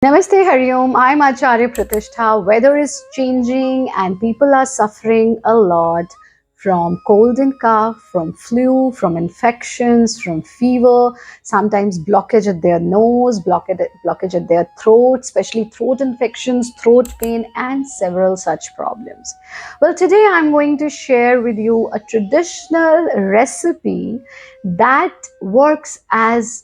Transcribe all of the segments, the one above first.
Namaste Hariom, I'm Acharya Pratishtha. Weather is changing and people are suffering a lot from cold and cough, from flu, from infections, from fever, sometimes blockage at their nose, blockage at their throat, especially throat infections, throat pain, and several such problems. Well, today I'm going to share with you a traditional recipe that works as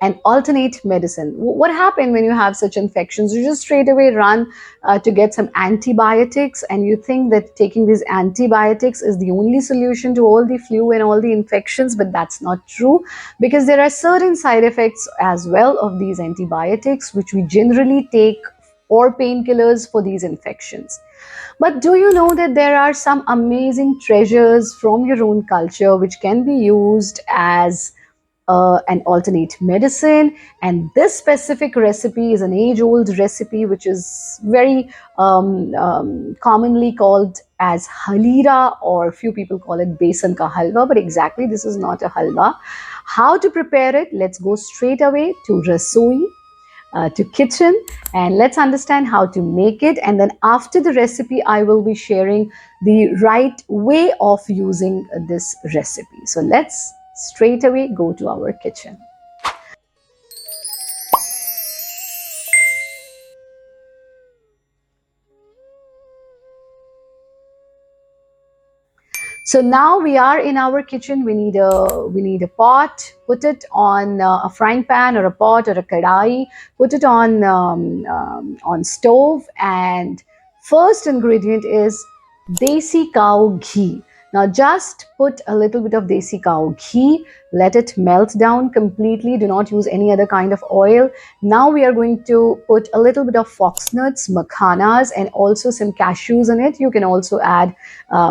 and alternate medicine. What happens when you have such infections? You just straight away run to get some antibiotics, and you think that taking these antibiotics is the only solution to all the flu and all the infections, but that's not true, because there are certain side effects as well of these antibiotics, which we generally take, or painkillers for these infections. But do you know that there are some amazing treasures from your own culture which can be used as an alternate medicine? And this specific recipe is an age-old recipe which is very commonly called as Haleera, or few people call it besan ka halwa, but exactly this is not a halwa. How to prepare it? Let's go straight away to rasoi, to kitchen, and let's understand how to make it. And then after the recipe, I will be sharing the right way of using this recipe. So let's straight away go to our kitchen. So now we are in our kitchen. We need a pot. Put it on a frying pan or a pot or a kadai. Put it on stove. And first ingredient is desi cow ghee. Now just put a little bit of desi cow ghee. Let it melt down completely. Do not use any other kind of oil. Now we are going to put a little bit of fox nuts, makhanas, and also some cashews in it. You can also add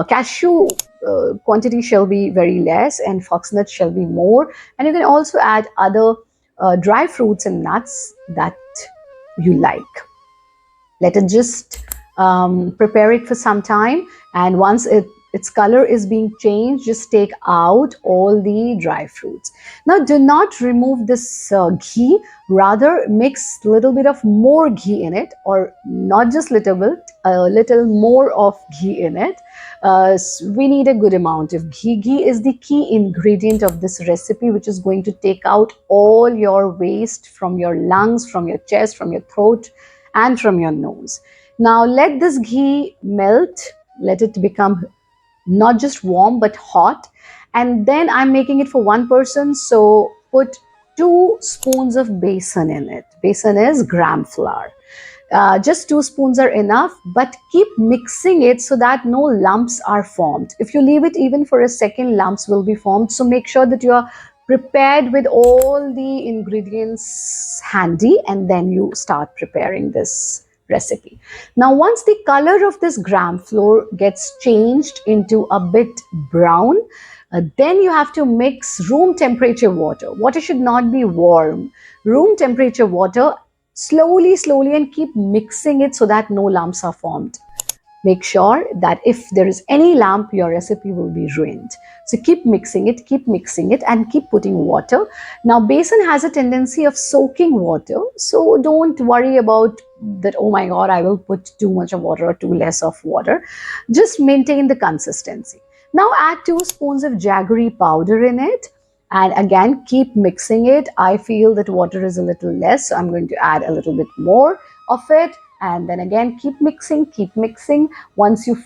cashew. Quantity shall be very less and foxnut shall be more, and you can also add other dry fruits and nuts that you like. Let it just prepare it for some time, and once its color is being changed, just take out all the dry fruits. Now do not remove this ghee, rather mix a little bit of more ghee in it, or not just little bit, a little more of ghee in it. We need a good amount of ghee. Ghee is the key ingredient of this recipe, which is going to take out all your waste from your lungs, from your chest, from your throat, and from your nose. Now let this ghee melt, let it become not just warm but hot. And then I'm making it for one person, so put 2 spoons of besan in it. Besan is gram flour. Just 2 spoons are enough, but keep mixing it so that no lumps are formed. If you leave it even for a second, lumps will be formed. So make sure that you are prepared with all the ingredients handy, and then you start preparing this recipe. Now once the color of this gram flour gets changed into a bit brown, then you have to mix room temperature water. Water should not be warm. Room temperature water, slowly, and keep mixing it so that no lumps are formed. Make sure that if there is any lump, your recipe will be ruined. So keep mixing it, and keep putting water. Now besan has a tendency of soaking water, so don't worry about that, oh my god, I will put too much of water or too less of water. Just maintain the consistency. Now add 2 spoons of jaggery powder in it, and again keep mixing it. I feel that water is a little less, so I'm going to add a little bit more of it, and then again keep mixing. Once you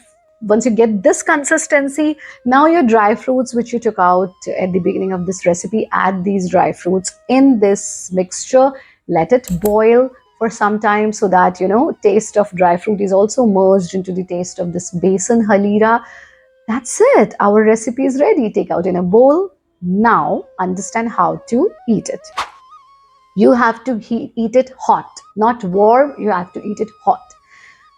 get this consistency, now your dry fruits which you took out at the beginning of this recipe, add these dry fruits in this mixture. Let it boil for some time so that taste of dry fruit is also merged into the taste of this besan Haleera. That's it. Our recipe is ready. Take out in a bowl. Now understand how to eat it. You have to eat it hot, not warm. You have to eat it hot.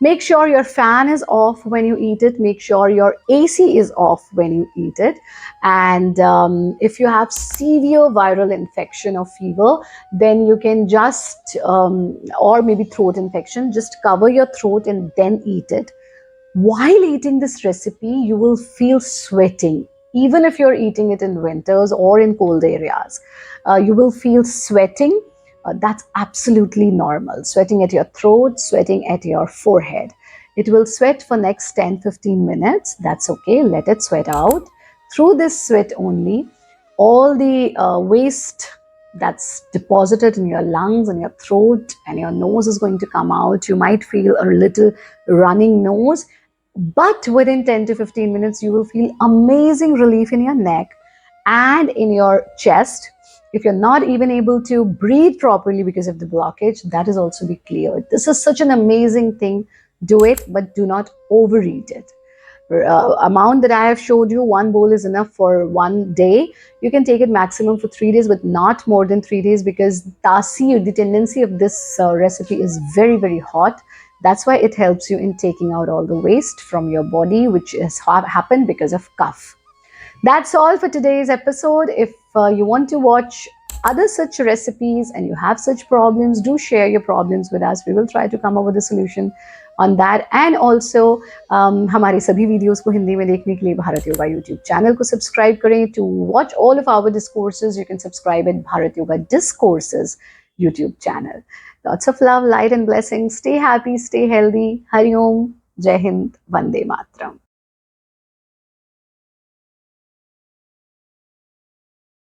Make sure your fan is off when you eat it. Make sure your AC is off when you eat it. And if you have severe viral infection or fever, then you can just, or maybe throat infection, just cover your throat and then eat it. While eating this recipe, you will feel sweating. Even if you're eating it in winters or in cold areas, you will feel sweating. That's absolutely normal. Sweating at your throat, sweating at your forehead. It will sweat for next 10-15 minutes. That's okay. Let it sweat out. Through this sweat only, all the waste that's deposited in your lungs and your throat and your nose is going to come out. You might feel a little running nose, but within 10 to 15 minutes, you will feel amazing relief in your neck and in your chest. If you're not even able to breathe properly because of the blockage, that is also be cleared. This is such an amazing thing. Do it, but do not overeat it. Amount that I have showed you, one bowl is enough for one day. You can take it maximum for 3 days, but not more than 3 days, because tasi, the tendency of this recipe is very, very hot. That's why it helps you in taking out all the waste from your body, which has happened because of cough. That's all for today's episode. If you want to watch other such recipes and you have such problems, do share your problems with us. We will try to come up with a solution on that. And also हमारे सभी videos को हिंदी में देखने के लिए Bharat Yoga YouTube channel को subscribe करें. To watch all of our discourses you can subscribe at Bharat Yoga discourses YouTube channel. Lots of love, light and blessings. Stay happy, stay healthy. Hari Om, Jai Hind, Vande Matram.